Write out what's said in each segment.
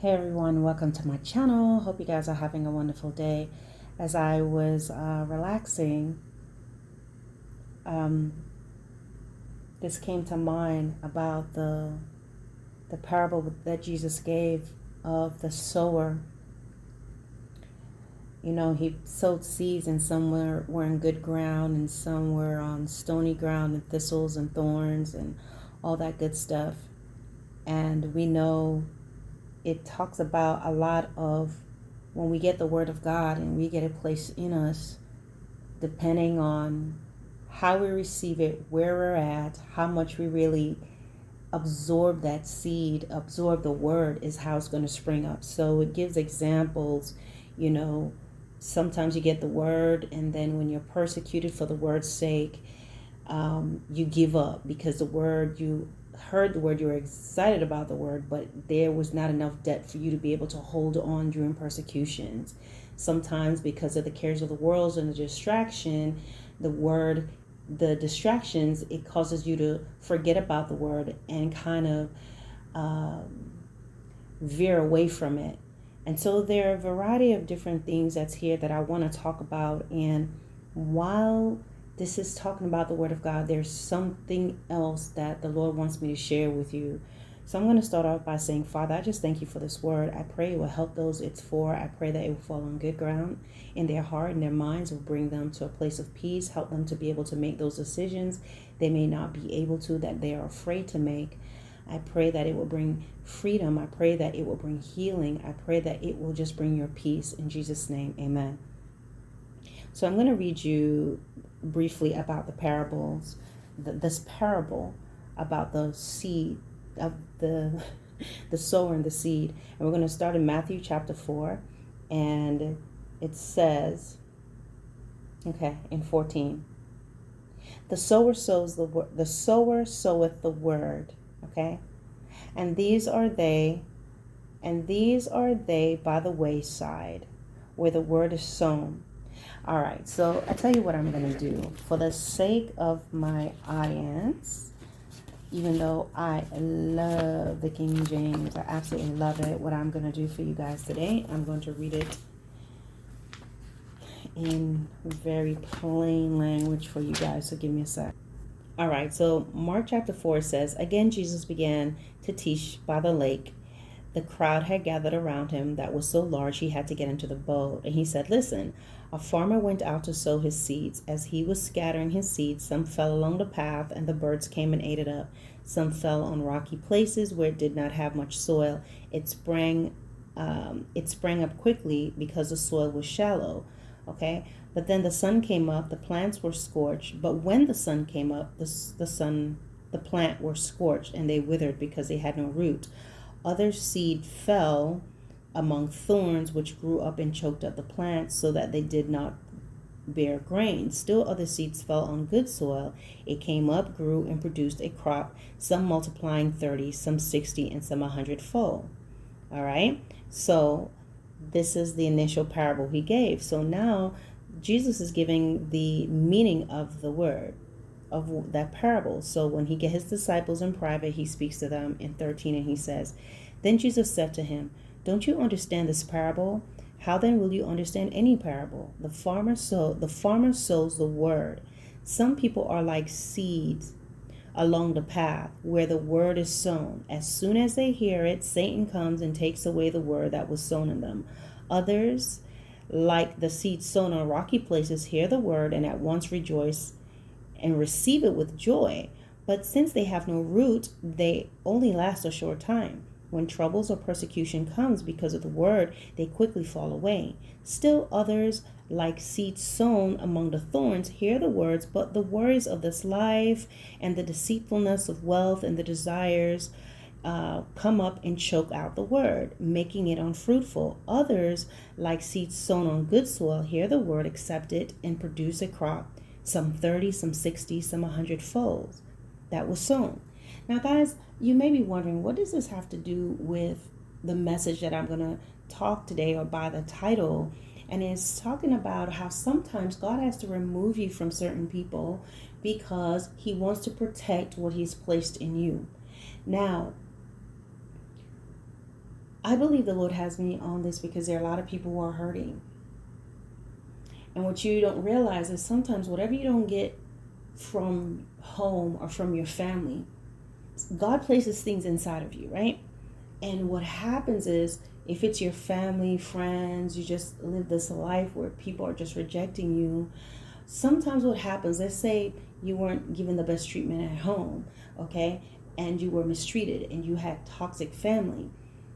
Hey everyone, welcome to my channel. Hope you guys are having a wonderful day. As I was relaxing, um, this came to mind about the parable that Jesus gave of the sower. You know, he sowed seeds, and some were in good ground, and some were on stony ground, and thistles and thorns, and all that good stuff. And we know it talks about a lot of when we get the word of God and we get it placed in us, depending on how we receive it, where we're at, how much we really absorb that seed, absorb the word, is how it's going to spring up. So it gives examples. you know Sometimes you get the word, and then when you're persecuted for the word's sake, you give up because the word, you heard the word, you were excited about the word, but there was not enough depth for you to be able to hold on during persecutions. Sometimes because of the cares of the world and the distraction, the word, the distractions, it causes you to forget about the word and kind of veer away from it. And so there are a variety of different things that's here that I want to talk about. And while this is talking about the Word of God, there's something else that the Lord wants me to share with you. So I'm going to start off by saying, Father, I just thank you for this word. I pray it will help those it's for. I pray that it will fall on good ground in their heart and their minds, will bring them to a place of peace, help them to be able to make those decisions they may not be able to, that they are afraid to make. I pray that it will bring freedom. I pray that it will bring healing. I pray that it will just bring your peace. In Jesus' name, amen. So I'm going to read you briefly about the parables, this parable about the seed of the sower and the seed. And we're going to start in Matthew chapter 4. And it says, okay, in 14, the sower soweth the word. Okay. And these are they by the wayside, where the word is sown. All right, so I tell you what I'm going to do. For the sake of my audience, even though I love the King James, I absolutely love it, what I'm going to do for you guys today, I'm going to read it in very plain language for you guys, so give me a sec. All right, so Mark chapter 4 says, again, Jesus began to teach by the lake. The crowd had gathered around him that was so large he had to get into the boat. And he said, listen, a farmer went out to sow his seeds. As he was scattering his seeds, some fell along the path, and the birds came and ate it up. Some fell on rocky places where it did not have much soil. It sprang up quickly because the soil was shallow. Okay, but then the sun came up, the plants were scorched. But when the sun came up, the plant were scorched, and they withered because they had no root. Other seed fell among thorns, which grew up and choked up the plants, so that they did not bear grain. Still other seeds fell on good soil. It came up, grew, and produced a crop, some multiplying 30, some 60, and some 100-fold. All right, so this is the initial parable he gave. So now Jesus is giving the meaning of the word, of that parable. So when he get his disciples in private, he speaks to them in 13, and he says, then Jesus said to him, don't you understand this parable? How then will you understand any parable? The farmer sows the word. Some people are like seeds along the path where the word is sown. As soon as they hear it, Satan comes and takes away the word that was sown in them. Others, like the seed sown on rocky places, hear the word and at once rejoice and receive it with joy. But since they have no root, they only last a short time. When troubles or persecution comes because of the word, they quickly fall away. Still others, like seeds sown among the thorns, hear the words, but the worries of this life and the deceitfulness of wealth and the desires come up and choke out the word, making it unfruitful. Others, like seeds sown on good soil, hear the word, accept it, and produce a crop, some 30, some 60, some 100-fold. That was sown. Now, guys, you may be wondering, what does this have to do with the message that I'm going to talk today, or by the title? And it's talking about how sometimes God has to remove you from certain people because he wants to protect what he's placed in you. Now, I believe the Lord has me on this because there are a lot of people who are hurting. And what you don't realize is sometimes whatever you don't get from home or from your family, God places things inside of you, right? And what happens is, if it's your family, friends, you just live this life where people are just rejecting you. Sometimes what happens, let's say you weren't given the best treatment at home, okay? And you were mistreated and you had toxic family.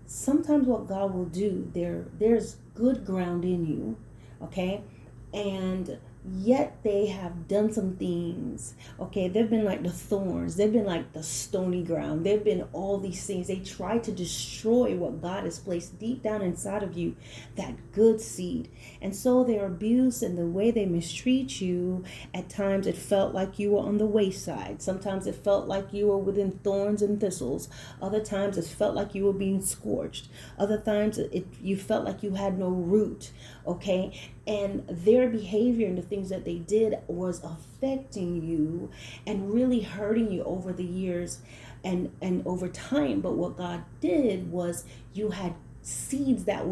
Sometimes what God will do, there's good ground in you, okay? And yet they have done some things, okay? They've been like the thorns, they've been like the stony ground, they've been all these things. They try to destroy what God has placed deep down inside of you, that good seed. And so their abuse and the way they mistreat you, at times it felt like you were on the wayside. Sometimes it felt like you were within thorns and thistles. Other times it felt like you were being scorched. Other times you felt like you had no root, okay? And their behavior and the things that they did was affecting you and really hurting you over the years and over time. But what God did was, you had seeds that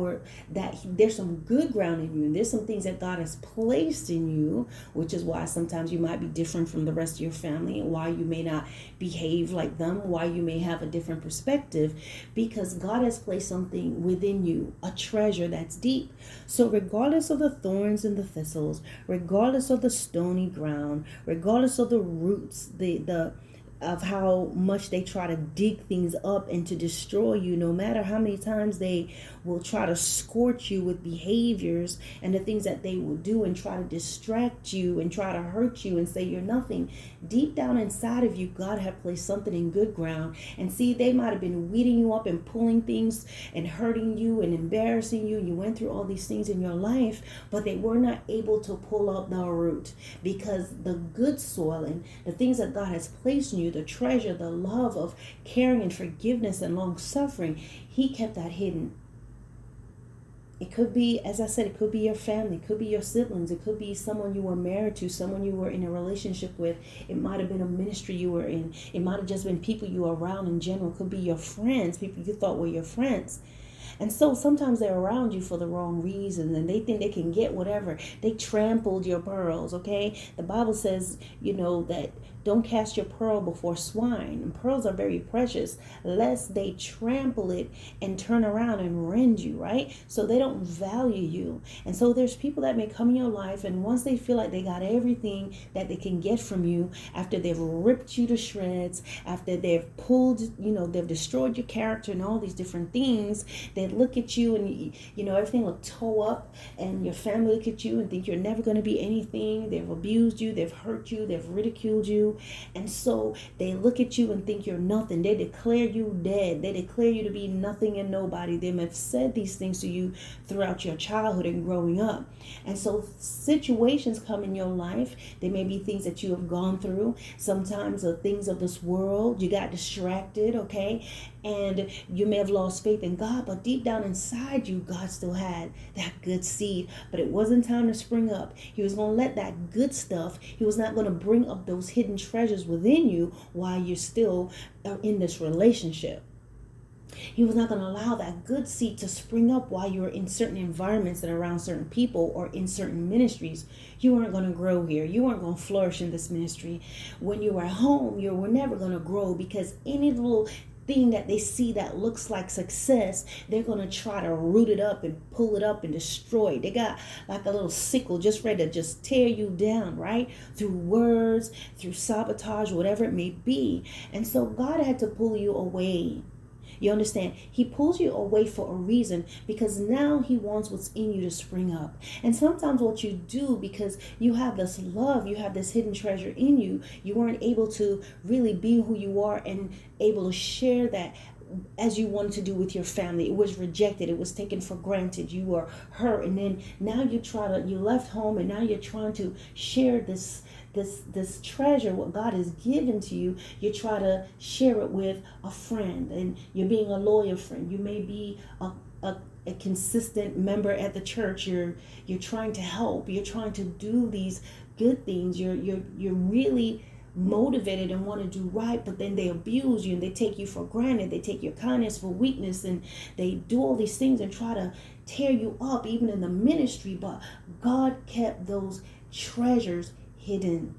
there's some good ground in you, and there's some things that God has placed in you, which is why sometimes you might be different from the rest of your family, and why you may not behave like them, why you may have a different perspective, because God has placed something within you, a treasure that's deep. So regardless of the thorns and the thistles, regardless of the stony ground, regardless of the roots, of how much they try to dig things up and to destroy you, no matter how many times they will try to scorch you with behaviors and the things that they will do and try to distract you and try to hurt you and say you're nothing, deep down inside of you, God had placed something in good ground. And see, they might have been weeding you up and pulling things and hurting you and embarrassing you. You went through all these things in your life, but they were not able to pull up the root, because the good soil and the things that God has placed in you, the treasure, the love of caring and forgiveness and long suffering, He kept that hidden. It could be, as I said, it could be your family, it could be your siblings, it could be someone you were married to, someone you were in a relationship with. It might have been a ministry you were in. It might have just been people you were around in general. It could be your friends, people you thought were your friends. And so sometimes they're around you for the wrong reason, and they think they can get whatever. They trampled your pearls, okay? The Bible says, that don't cast your pearl before swine. And pearls are very precious, lest they trample it and turn around and rend you, right? So they don't value you. And so there's people that may come in your life, and once they feel like they got everything that they can get from you, after they've ripped you to shreds, after they've pulled, they've destroyed your character and all these different things, they look at you and, everything will toe up, and your family look at you and think you're never going to be anything. They've abused you, they've hurt you, they've ridiculed you. And so they look at you and think you're nothing. They declare you dead. They declare you to be nothing and nobody. They may have said these things to you throughout your childhood and growing up. And so situations come in your life. They may be things that you have gone through. Sometimes the things of this world, you got distracted, okay? And you may have lost faith in God, but deep down inside you, God still had that good seed. But it wasn't time to spring up. He was going to let that good stuff, He was not going to bring up those hidden treasures within you while you're still in this relationship. He was not going to allow that good seed to spring up while you're in certain environments and around certain people or in certain ministries. You weren't going to grow here. You weren't going to flourish in this ministry. When you were at home, you were never going to grow, because any little thing that they see that looks like success, they're going to try to root it up and pull it up and destroy it. They got like a little sickle just ready to just tear you down, right? Through words, through sabotage, whatever it may be. And so God had to pull you away. You understand? He pulls you away for a reason, because now He wants what's in you to spring up. And sometimes what you do, because you have this love, you have this hidden treasure in you, you weren't able to really be who you are and able to share that as you wanted to do with your family. It was rejected. It was taken for granted. You were hurt. And then now you left home, and now you're trying to share this treasure, what God has given to you. You try to share it with a friend, and you're being a loyal friend. You may be a consistent member at the church. You're trying to help. You're trying to do these good things. You're really motivated and want to do right, but then they abuse you and they take you for granted. They take your kindness for weakness, and they do all these things and try to tear you up, even in the ministry. But God kept those treasures hidden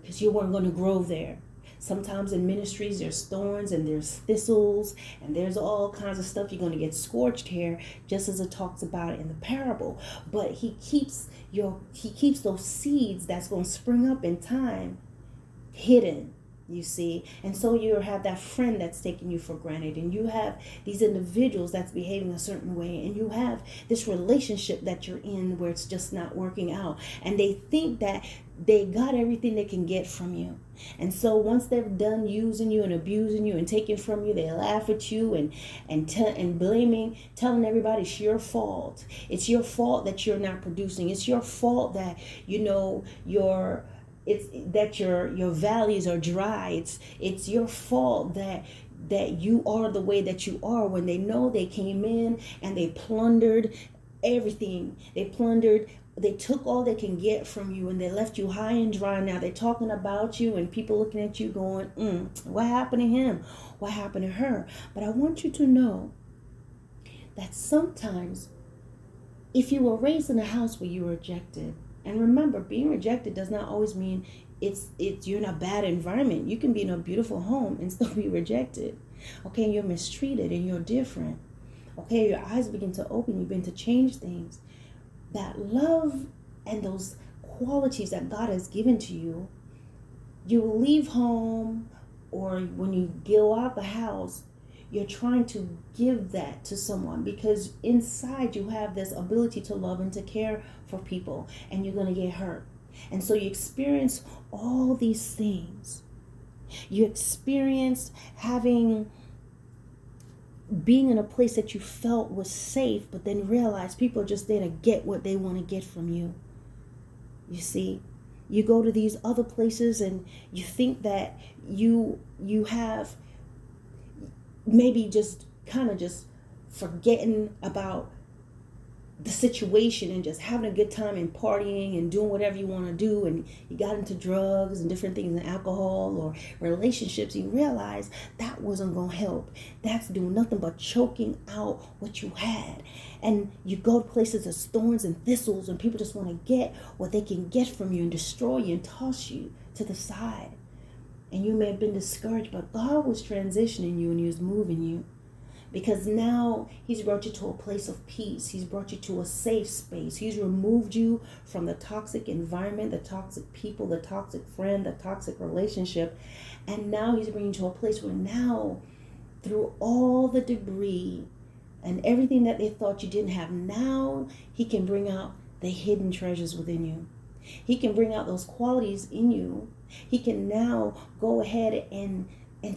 because you weren't going to grow there. Sometimes in ministries there's thorns and there's thistles and there's all kinds of stuff. You're going to get scorched here, just as it talks about in the parable. But he keeps those seeds that's going to spring up in time hidden, you see. And so you have that friend that's taking you for granted, and you have these individuals that's behaving a certain way, and you have this relationship that you're in where it's just not working out, and they think that they got everything they can get from you. And so once they're done using you and abusing you and taking from you, they laugh at you and blaming, telling everybody it's your fault. It's your fault that you're not producing. It's your fault that your valleys are dry. It's your fault that you are the way that you are, when they know they came in and they plundered everything. They took all they can get from you, and they left you high and dry. Now they're talking about you, and people looking at you going, what happened to him? What happened to her? But I want you to know that sometimes if you were raised in a house where you were rejected, and remember, being rejected does not always mean it's you're in a bad environment. You can be in a beautiful home and still be rejected. Okay, you're mistreated and you're different. Okay, your eyes begin to open, you begin to change things. That love and those qualities that God has given to you, you leave home, or when you go out the house, you're trying to give that to someone, because inside you have this ability to love and to care for people, and you're going to get hurt. And so you experience all these things. You experience being in a place that you felt was safe, but then realize people are just there to get what they want to get from you. You see, you go to these other places and you think that you have maybe just kind of just forgetting about the situation and just having a good time and partying and doing whatever you want to do, and you got into drugs and different things, and alcohol or relationships, you realize that wasn't going to help. That's doing nothing but choking out what you had. And you go to places that's thorns and thistles, and people just want to get what they can get from you and destroy you and toss you to the side. And you may have been discouraged, but God was transitioning you and he was moving you. Because now he's brought you to a place of peace. He's brought you to a safe space. He's removed you from the toxic environment, the toxic people, the toxic friend, the toxic relationship. And now he's bringing you to a place where now, through all the debris and everything that they thought you didn't have, now he can bring out the hidden treasures within you. He can bring out those qualities in you. He can now go ahead and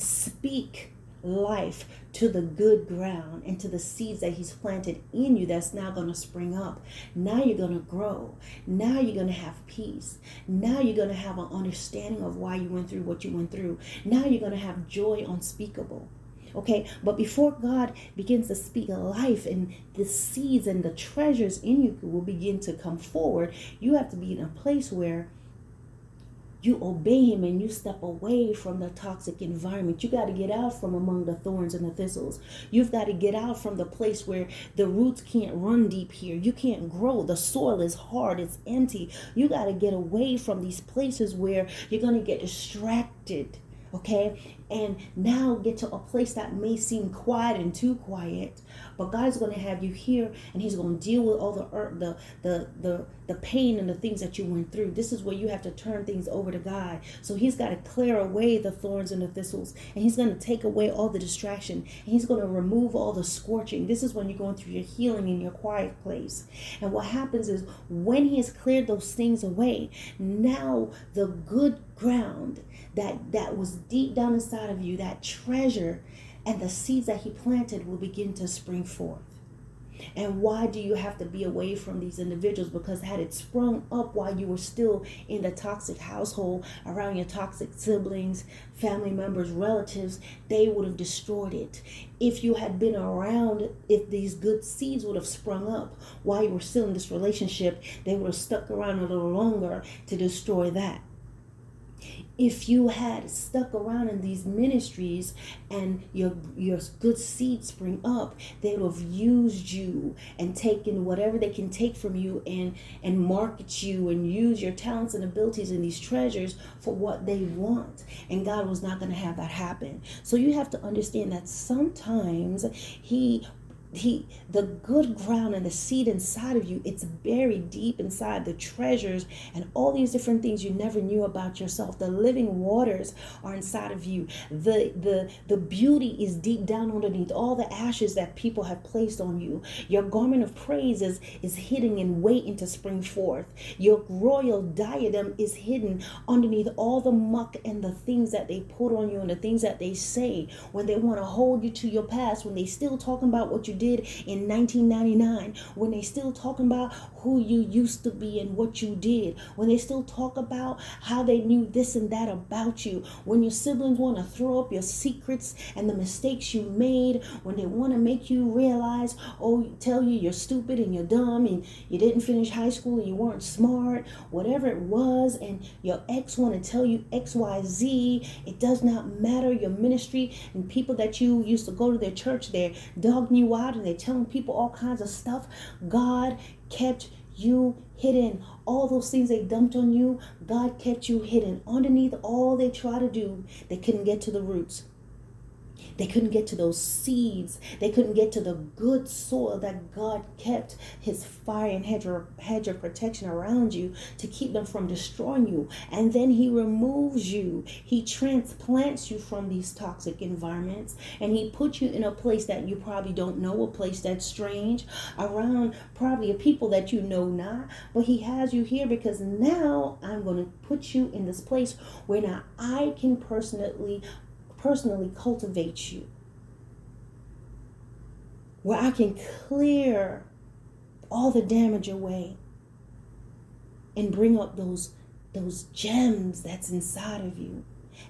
speak life to the good ground and to the seeds that he's planted in you, that's now going to spring up. Now you're going to grow. Now you're going to have peace. Now you're going to have an understanding of why you went through what you went through. Now you're going to have joy unspeakable. Okay, but before God begins to speak life, and the seeds and the treasures in you will begin to come forward, you have to be in a place where you obey him and you step away from the toxic environment. You got to get out from among the thorns and the thistles. You've got to get out from the place where the roots can't run deep here. You can't grow. The soil is hard. It's empty. You got to get away from these places where you're going to get distracted. Okay, and now get to a place that may seem quiet and too quiet, but God's going to have you here, and he's going to deal with all the pain and the things that you went through. This is where you have to turn things over to God. So he's got to clear away the thorns and the thistles, and he's going to take away all the distraction, and he's going to remove all the scorching. This is when you're going through your healing in your quiet place. And what happens is, when he has cleared those things away, now the good ground that was deep down inside of you, that treasure and the seeds that he planted, will begin to spring forth. And why do you have to be away from these individuals? Because had it sprung up while you were still in the toxic household, around your toxic siblings, family members, relatives, they would have destroyed it. If you had been around, if these good seeds would have sprung up while you were still in this relationship, they would have stuck around a little longer to destroy that. If you had stuck around in these ministries and your good seed spring up, they would have used you and taken whatever they can take from you and market you and use your talents and abilities and these treasures for what they want. And God was not going to have that happen. So you have to understand that sometimes the good ground and the seed inside of you, it's buried deep inside, the treasures and all these different things you never knew about yourself. The living waters are inside of you. The beauty is deep down underneath all the ashes that people have placed on you. Your garment of praise is hidden and waiting to spring forth. Your royal diadem is hidden underneath all the muck and the things that they put on you and the things that they say when they want to hold you to your past, when they still talking about what you did in 1999, when they still talking about who you used to be and what you did, when they still talk about how they knew this and that about you, when your siblings want to throw up your secrets and the mistakes you made, when they want to make you realize, tell you you're stupid and you're dumb and you didn't finish high school and you weren't smart, whatever it was, and your ex want to tell you XYZ, it does not matter. Your ministry and people that you used to go to their church, they're dogging you out and they're telling people all kinds of stuff. God kept you hidden. All those things they dumped on you, God kept you hidden. Underneath all they try to do, they couldn't get to the roots. They couldn't get to those seeds. They couldn't get to the good soil that God kept his fire and hedge of protection around you to keep them from destroying you. And then he removes you. He transplants you from these toxic environments. And he puts you in a place that you probably don't know, a place that's strange, around probably a people that you know not. But he has you here because now I'm going to put you in this place where now I can personally cultivate you, where I can clear all the damage away and bring up those gems that's inside of you.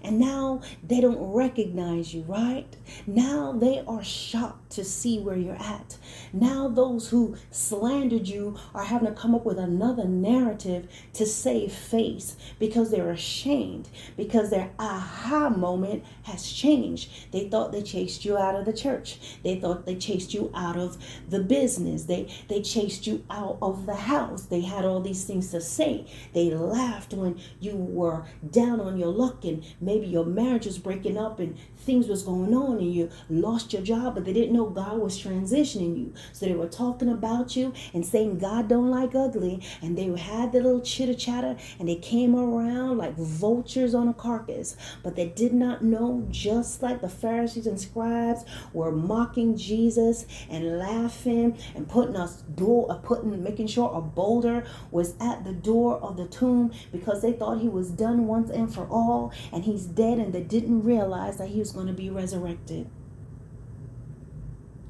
And now they don't recognize you, right? Now they are shocked to see where you're at. Now those who slandered you are having to come up with another narrative to save face because they're ashamed, because their aha moment has changed. They thought they chased you out of the church. They thought they chased you out of the business. They chased you out of the house. They had all these things to say. They laughed when you were down on your luck and maybe your marriage was breaking up and things was going on and you lost your job, but they didn't know God was transitioning you. So they were talking about you and saying God don't like ugly, and they had the little chitter chatter and they came around like vultures on a carcass. But they did not know, just like the Pharisees and scribes were mocking Jesus and laughing and making sure a boulder was at the door of the tomb because they thought he was done once and for all and he's dead, and they didn't realize that he was going to be resurrected.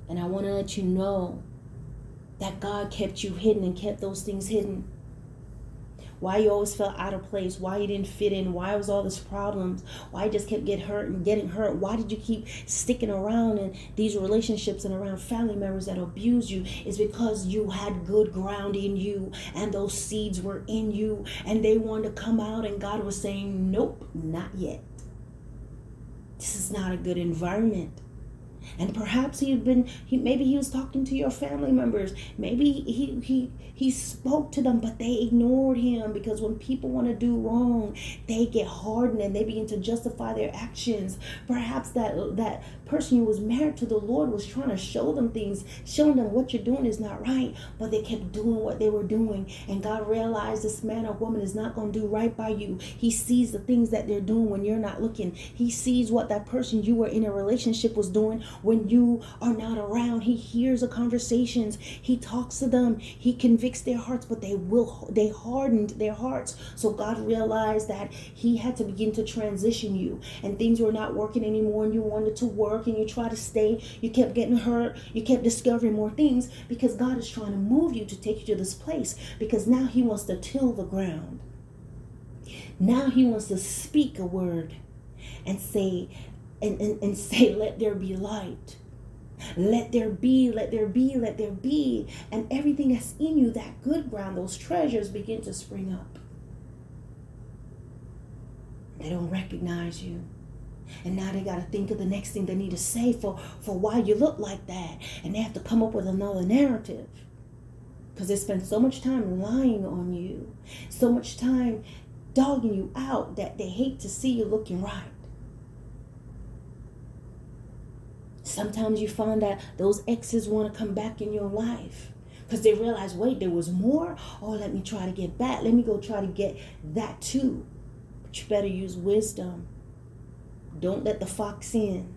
And I want to let you know that God kept you hidden and kept those things hidden. Why you always felt out of place, why you didn't fit in, why was all these problems, why you just kept getting hurt, why did you keep sticking around in these relationships and around family members that abuse you, is because you had good ground in you and those seeds were in you and they wanted to come out, and God was saying, nope, not yet. This is not a good environment. And perhaps maybe he was talking to your family members. Maybe he spoke to them, but they ignored him, because when people want to do wrong, they get hardened and they begin to justify their actions. Perhaps that person who was married to the Lord was trying to show them things, showing them what you're doing is not right, but they kept doing what they were doing. And God realized this man or woman is not going to do right by you. He sees the things that they're doing when you're not looking. He sees what that person you were in a relationship was doing when you are not around. He hears the conversations. He talks to them. He convicts their hearts, but they hardened their hearts. So God realized that he had to begin to transition you, and things were not working anymore, and you wanted to work and you tried to stay. You kept getting hurt. You kept discovering more things, because God is trying to move you to take you to this place, because now he wants to till the ground. Now he wants to speak a word and say, and say, let there be light. Let there be, let there be, let there be. And everything that's in you, that good ground, those treasures begin to spring up. They don't recognize you. And now they got to think of the next thing they need to say for why you look like that. And they have to come up with another narrative. Because they spend so much time lying on you, so much time dogging you out, that they hate to see you looking right. Sometimes you find that those exes want to come back in your life because they realize, wait, there was more. Oh, let me try to get back. Let me go try to get that too. But you better use wisdom. Don't let the fox in.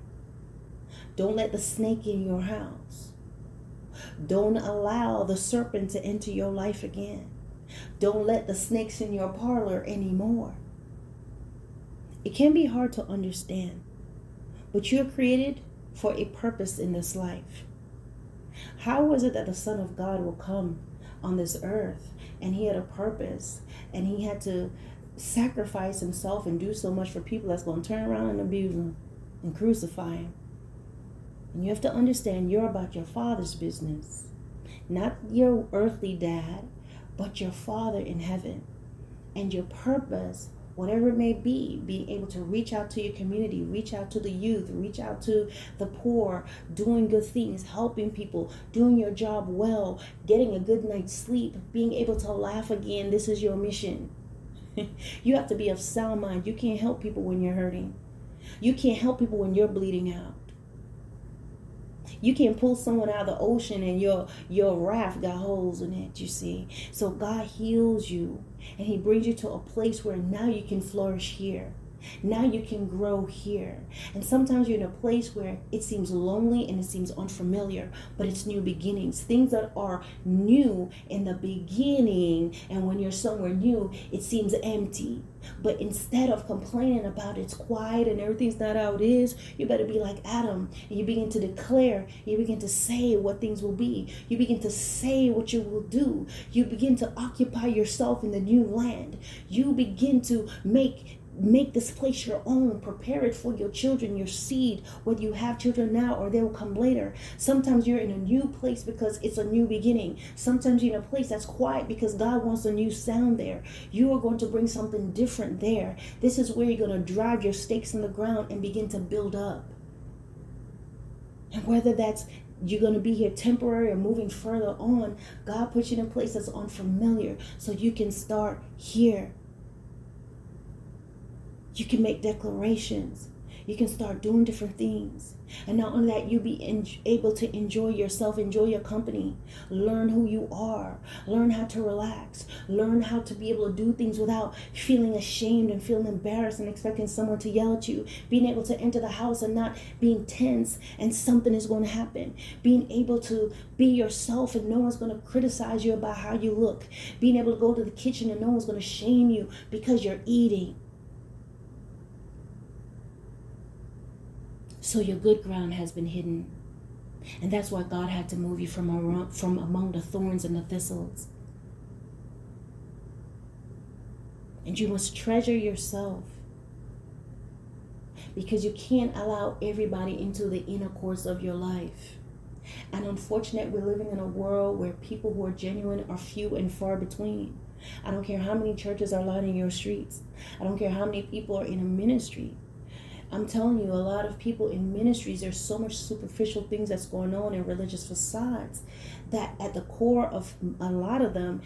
Don't let the snake in your house. Don't allow the serpent to enter your life again. Don't let the snakes in your parlor anymore. It can be hard to understand, but you're created for a purpose in this life. How was it that the Son of God will come on this earth and he had a purpose and he had to sacrifice himself and do so much for people that's going to turn around and abuse him and crucify him? And you have to understand, you're about your Father's business, not your earthly dad, but your Father in heaven. And your purpose, whatever it may be, being able to reach out to your community, reach out to the youth, reach out to the poor, doing good things, helping people, doing your job well, getting a good night's sleep, being able to laugh again. This is your mission. You have to be of sound mind. You can't help people when you're hurting. You can't help people when you're bleeding out. You can't pull someone out of the ocean and your raft got holes in it, you see. So God heals you and he brings you to a place where now you can flourish here. Now you can grow here. And sometimes you're in a place where it seems lonely and it seems unfamiliar, but it's new beginnings. Things that are new in the beginning, and when you're somewhere new, it seems empty. But instead of complaining about it's quiet and everything's not how it is, you better be like Adam and you begin to declare, you begin to say what things will be. You begin to say what you will do. You begin to occupy yourself in the new land. You begin to make this place your own. Prepare it for your children, your seed, whether you have children now or they will come later. Sometimes you're in a new place because it's a new beginning. Sometimes you're in a place that's quiet because God wants a new sound there. You are going to bring something different there. This is where you're going to drive your stakes in the ground and begin to build up. And whether that's you're going to be here temporary or moving further on, God puts you in a place that's unfamiliar so you can start here. You can make declarations. You can start doing different things. And not only that, you'll be able to enjoy yourself, enjoy your company, learn who you are, learn how to relax, learn how to be able to do things without feeling ashamed and feeling embarrassed and expecting someone to yell at you, being able to enter the house and not being tense and something is going to happen, being able to be yourself and no one's going to criticize you about how you look, being able to go to the kitchen and no one's going to shame you because you're eating. So your good ground has been hidden. And that's why God had to move you from among the thorns and the thistles. And you must treasure yourself. Because you can't allow everybody into the inner course of your life. And unfortunately, we're living in a world where people who are genuine are few and far between. I don't care how many churches are lining your streets. I don't care how many people are in a ministry. I'm telling you, a lot of people in ministries, there's so much superficial things that's going on in religious facades that at the core of a lot of them,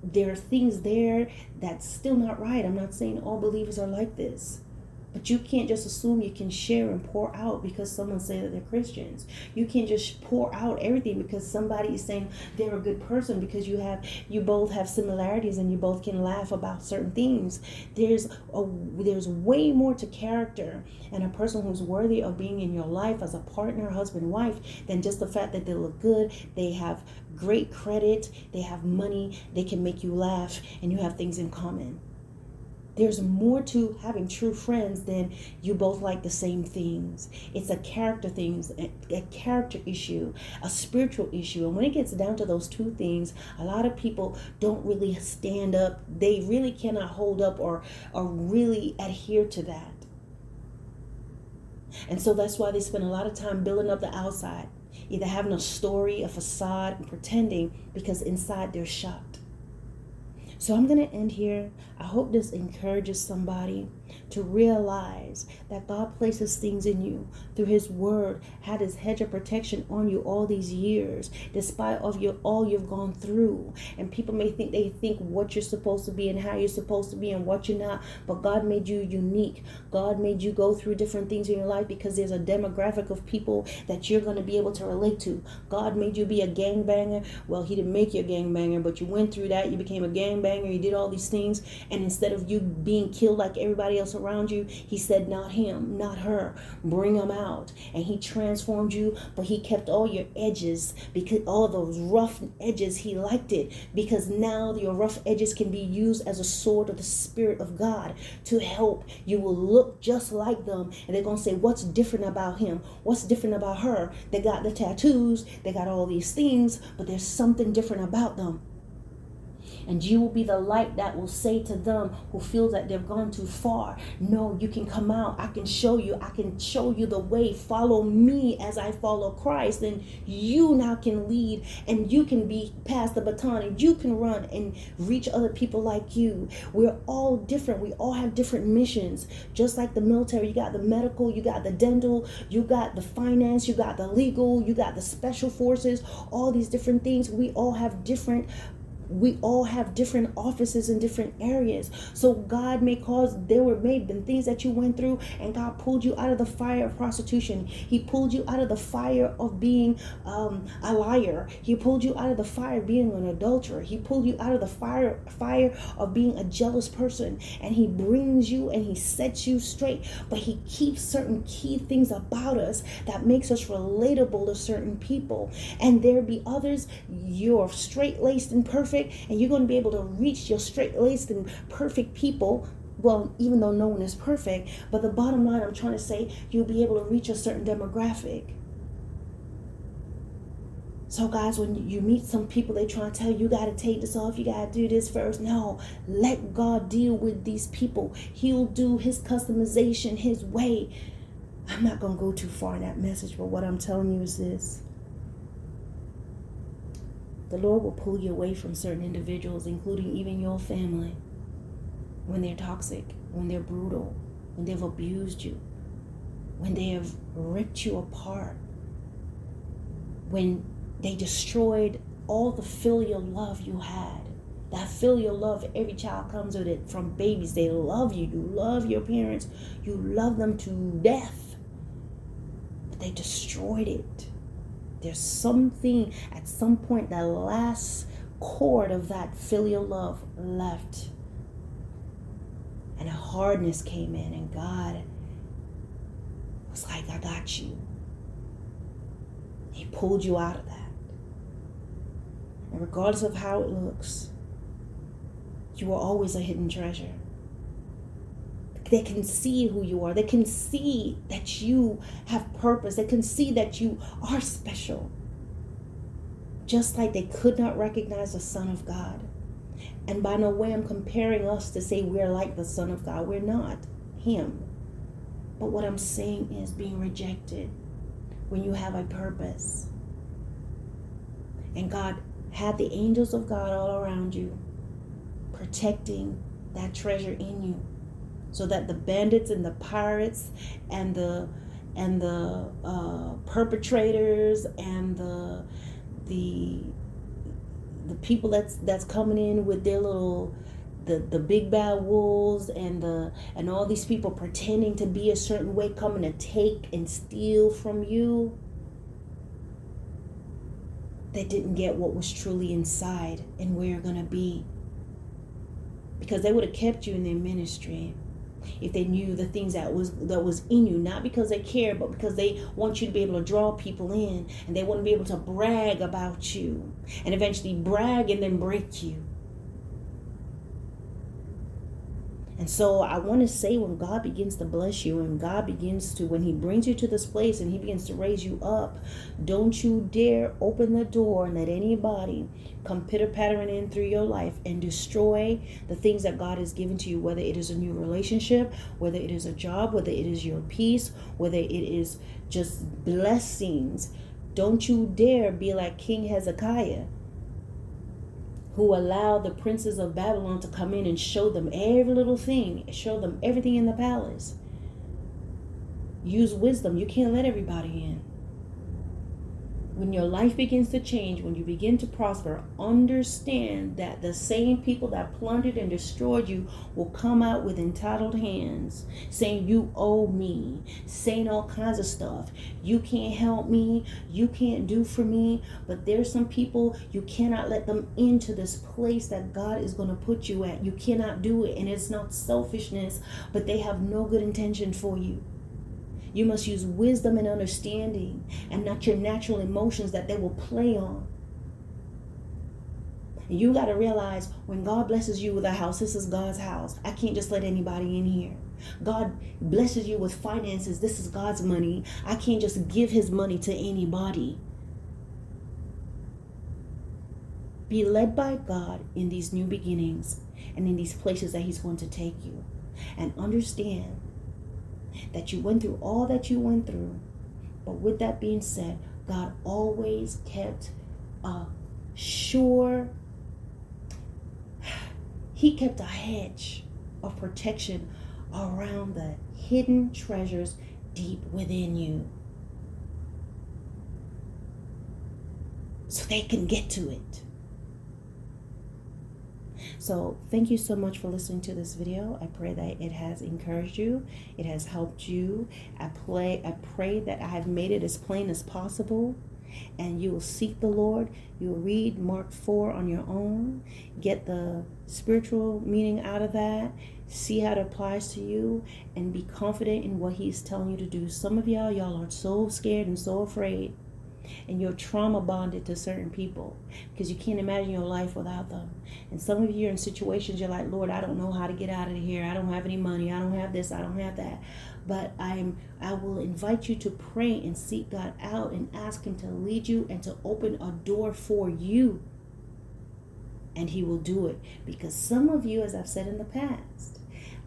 there are things there that's still not right. I'm not saying all believers are like this. But you can't just assume you can share and pour out because someone says that they're Christians. You can't just pour out everything because somebody is saying they're a good person, because you both have similarities and you both can laugh about certain things. There's way more to character and a person who's worthy of being in your life as a partner, husband, wife, than just the fact that they look good, they have great credit, they have money, they can make you laugh, and you have things in common. There's more to having true friends than you both like the same things. It's a character a character issue, a spiritual issue. And when it gets down to those two things, a lot of people don't really stand up. They really cannot hold up or really adhere to that. And so that's why they spend a lot of time building up the outside, either having a story, a facade, and pretending, because inside they're shocked. So I'm going to end here. I hope this encourages somebody. to realize that God places things in you through his word, had his hedge of protection on you all these years, despite of all you've gone through. And people may think they think what you're supposed to be and how you're supposed to be and what you're not, but God made you unique. God made you go through different things in your life because there's a demographic of people that you're going to be able to relate to. God made you be a gangbanger. Well, he didn't make you a gangbanger, but you went through that. You became a gangbanger. You did all these things. And instead of you being killed like everybody else around you, he said, not him, not her. Bring them out. And he transformed you, but he kept all your edges, because all those rough edges, he liked it, because now your rough edges can be used as a sword of the Spirit of God to help. You will look just like them, and they're going to say, what's different about him? What's different about her? They got the tattoos, they got all these things, but there's something different about them. And you will be the light that will say to them who feel that they've gone too far, no, you can come out. I can show you the way. Follow me as I follow Christ. And you now can lead, and you can be past the baton, and you can run and reach other people like you. We're all different. We all have different missions. Just like the military, you got the medical, you got the dental, you got the finance, you got the legal, you got the special forces, all these different things. We all have different offices in different areas. So God may cause, there may have been things that you went through, and God pulled you out of the fire of prostitution. He pulled you out of the fire of being a liar. He pulled you out of the fire of being an adulterer. He pulled you out of the fire of being a jealous person. And he brings you and he sets you straight. But he keeps certain key things about us that makes us relatable to certain people. And there be others, you're straight-laced and perfect, and you're going to be able to reach your straight-laced and perfect people. Well, even though no one is perfect, but the bottom line I'm trying to say, you'll be able to reach a certain demographic. So guys, when you meet some people, they try to tell you got to take this off, you got to do this first. No, let God deal with these people. He'll do his customization his way. I'm not going to go too far in that message, but what I'm telling you is this. The Lord will pull you away from certain individuals, including even your family, when they're toxic, when they're brutal, when they've abused you, when they have ripped you apart, when they destroyed all the filial love you had. That filial love, every child comes with it from babies. They love you. You love your parents. You love them to death. But they destroyed it. There's something at some point, that last cord of that filial love left. And a hardness came in, and God was like, I got you. He pulled you out of that. And regardless of how it looks, you are always a hidden treasure. They can see who you are. They can see that you have purpose. They can see that you are special. Just like they could not recognize the Son of God. And by no way I'm comparing us to say we're like the Son of God. We're not him. But what I'm saying is being rejected when you have a purpose. And God had the angels of God all around you, protecting that treasure in you, so that the bandits and the pirates and the perpetrators and the people that's coming in with their little the big bad wolves and all these people pretending to be a certain way, coming to take and steal from you, they didn't get what was truly inside and where you're gonna be, because they would have kept you in their ministry if they knew the things that was in you, not because they care, but because they want you to be able to draw people in, and they want to be able to brag about you, and eventually brag and then break you. And so I want to say, when God begins to bless you, and when he brings you to this place and he begins to raise you up, don't you dare open the door and let anybody come pitter-pattering in through your life and destroy the things that God has given to you, whether it is a new relationship, whether it is a job, whether it is your peace, whether it is just blessings. Don't you dare be like King Hezekiah, who allowed the princes of Babylon to come in and show them every little thing, show them everything in the palace. Use wisdom. You can't let everybody in. When your life begins to change, when you begin to prosper, understand that the same people that plundered and destroyed you will come out with entitled hands, saying you owe me, saying all kinds of stuff. You can't help me, you can't do for me. But there's some people, you cannot let them into this place that God is going to put you at. You cannot do it, and it's not selfishness, but they have no good intention for you. You must use wisdom and understanding and not your natural emotions that they will play on. And you got to realize when God blesses you with a house, this is God's house. I can't just let anybody in here. God blesses you with finances. This is God's money. I can't just give his money to anybody. Be led by God in these new beginnings and in these places that he's going to take you. And understand that you went through all that you went through. But with that being said, God always kept he kept a hedge of protection around the hidden treasures deep within you, so they can get to it. So thank you so much for listening to this video. I pray that it has encouraged you. It has helped you. I pray that I have made it as plain as possible. And you will seek the Lord. You will read Mark 4 on your own. Get the spiritual meaning out of that. See how it applies to you. And be confident in what he's telling you to do. Some of y'all are so scared and so afraid. And you're trauma bonded to certain people because you can't imagine your life without them. And some of you are in situations you're like, Lord, I don't know how to get out of here. I don't have any money. I don't have this. I don't have that. But I will invite you to pray and seek God out and ask him to lead you and to open a door for you. And he will do it. Because some of you, as I've said in the past,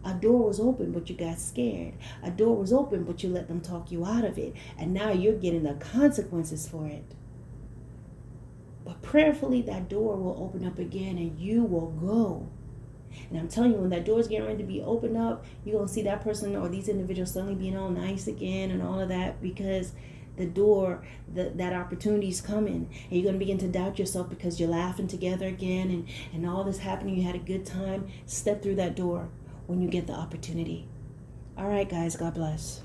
a door was open, but you got scared. A door was open, but you let them talk you out of it. And now you're getting the consequences for it. But prayerfully, that door will open up again and you will go. And I'm telling you, when that door is getting ready to be opened up, you're going to see that person or these individuals suddenly being all nice again and all of that, because the door, that opportunity is coming. And you're going to begin to doubt yourself because you're laughing together again and all this happening. You had a good time. Step through that door when you get the opportunity. All right, guys, God bless.